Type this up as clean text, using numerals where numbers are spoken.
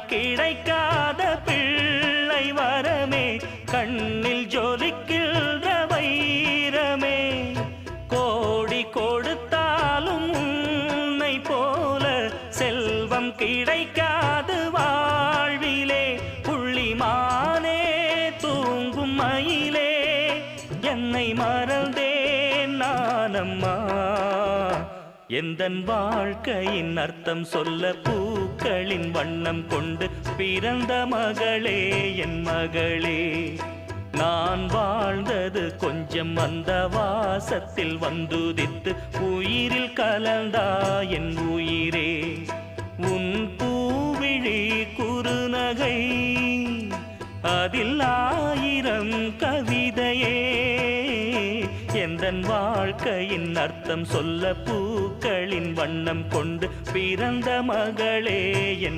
கிடைக்காத பிள்ளை வரமே, கண்ணில் ஜொலிக்கின்ற வைரமே. கோடி கொடுத்தாலும் உன்னை போல செல்வம் கிடைக்காது வாழ்விலே. புள்ளிமானே தூங்கும் மயிலே, என்னை மறந்தேன் நானம்மா. எந்தன் வாழ்க்கையின் அர்த்தம் சொல்ல பூக்களின் வண்ணம் கொண்டு பிறந்த மகளே என் மகளே. நான் வாழ்ந்தது கொஞ்சம் அந்த வாசத்தில் வந்துதித்து உயிரில் கலந்தா என் உயிரே. உன் பூவிழி குறுநகை அதில் 1000 கவிதையே. எந்தன் வாழ்க்கையின் அர்த்தம் சொல்ல பூக்களின் வண்ணம் கொண்டு பிறந்த மகளே என்